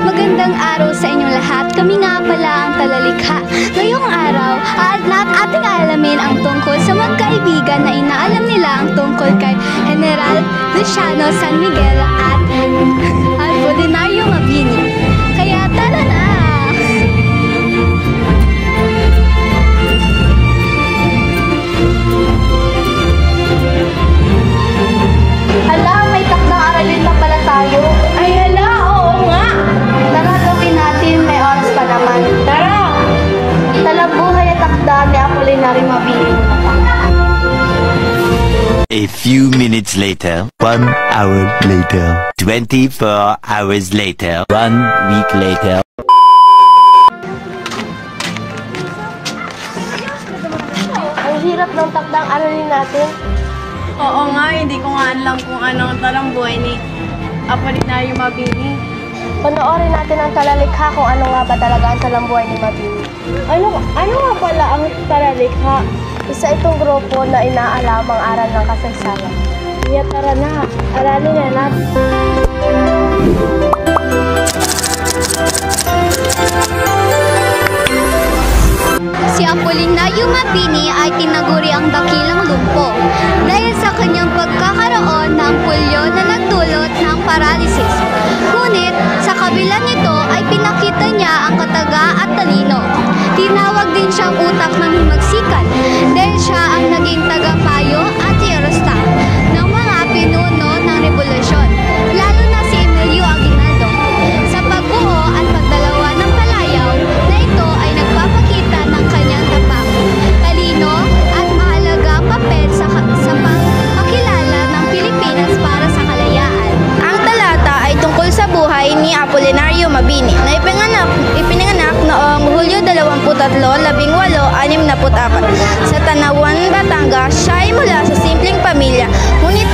Magandang araw sa inyong lahat. Kami nga pala ang Talalikha. Ngayong araw, ating alamin ang tungkol sa magkaibigan na inaalam nila ang tungkol kay General Luciano San Miguel at Apolinario Mabini. Kaya tara na! Hala, may takdang aralin pa pala tayo. Ay hala, oo nga. Tara, gawin natin. May oras pa naman. Tara! Talabuhay at takda ni Apolinario Mabini. A few minutes later, 1 hour later, 24 hours later, 1 week later. Ang hirap ng takdang aralin natin. Oo nga, hindi ko nga alam kung ano ang talambuhay ni Apolinario Mabini. Panoorin natin ang Talalikha kung ano nga ba talaga ang talambuhay ni Mabini. Ano nga pala ang Talalikha? Isa itong grupo na inaalam ang aral ng kasaysayan. Kaya tara na, aralin na natin. Si Apolinario Mabini ay tinaguri ang dakilang lumpo dahil sa kanyang pagkakaroon ng pulyo na nagdulot ng paralysis. Ngunit sa kabila nito ay pinakita niya ang kataga at talino. Tinawag din siyang utak ng himagsikan dahil siya ang naging tagapayo at hierosta ng mga pinuno ng revolusyon, lalo na si Emilio Aguinaldo. Sa pagbuo at pagdalawa ng palayaw na ito ay nagpapakita ng kanyang tapak, talino at mahalagang papel sa pagpakilala ng Pilipinas para sa kalayaan. Ang talata ay tungkol sa buhay ni Apolinario Mabini na ipinanganak noong Hulyo 23, 1864 sa Tanawan, Batangas. Siya ay mula sa simpleng pamilya, ngunit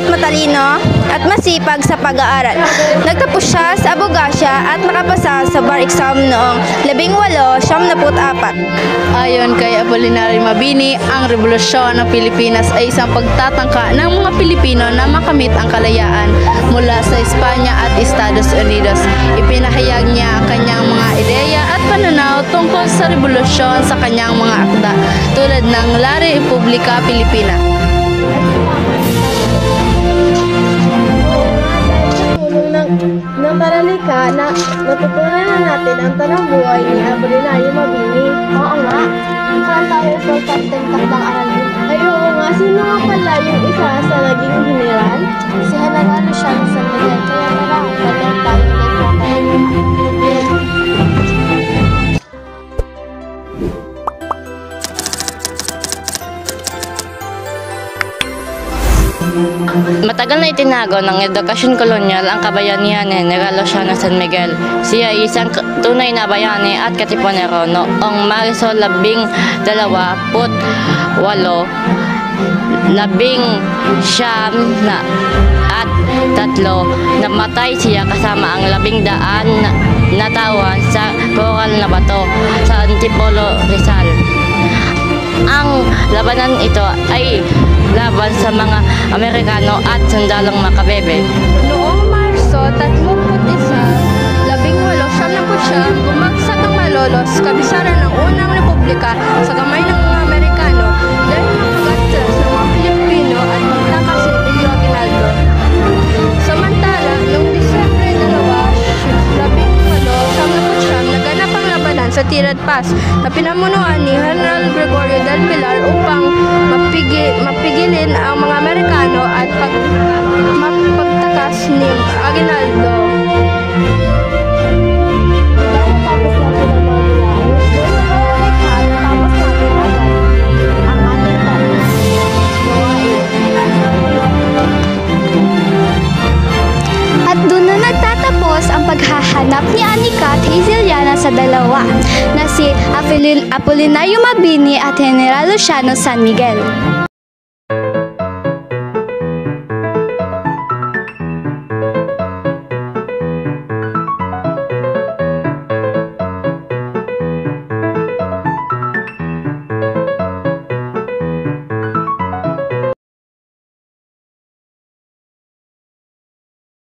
matalino at masipag sa pag-aaral. Nagtapos siya sa abogasya at nakapasa sa bar exam noong 1874. Ayon kay Apolinario Mabini, ang revolusyon ng Pilipinas ay isang pagtatangka ng mga Pilipino na makamit ang kalayaan mula sa Espanya at Estados Unidos. Ipinahayag niya ang kanyang mga ideya at pananaw tungkol sa revolusyon sa kanyang mga akda tulad ng La Republika Pilipina. Ng Talalikha na natutunan na natin ang talambuhay ni Apolinario Mabini. Oo nga, saan tayo importante ng takdang aralin? Ay oo nga, sino nga pala yung isa sa naging general? Si General Luciano San Miguel. Kaya tara, balik tayo ulit sa Talalikha. Matagal na itinago ng edukasyon kolonyal ang kabayanihan ni General Luciano San Miguel. Siya ay isang tunay na bayani at katipunero noong Marso 12, 18, 19 at 3, namatay siya kasama ang 100 na tawan sa koral na bato sa Antipolo, Rizal. Ang labanan ito ay laban sa mga Amerikano at sundalong Makabebe. Noong Marso 31, 1879, bumagsak ang Malolos, kabisaran ng unang republika sa kamay ng mga Amerikano dahil makagatras ng mga Pilipino at pagtakas ni Emilio Aguinaldo. Samantala, noong Disyembre 1879, naganap ang labanan sa Tirad Pass na pinamunuan ni General Gregorio del Pilar upang mapigilin ang mga Amerikano at mapagtakas ni Aguinaldo. At doon na nagtatapos ang paghahanap ni Anika at Hazeliana sa dalawa na si Apolinario Mabini at General Luciano San Miguel.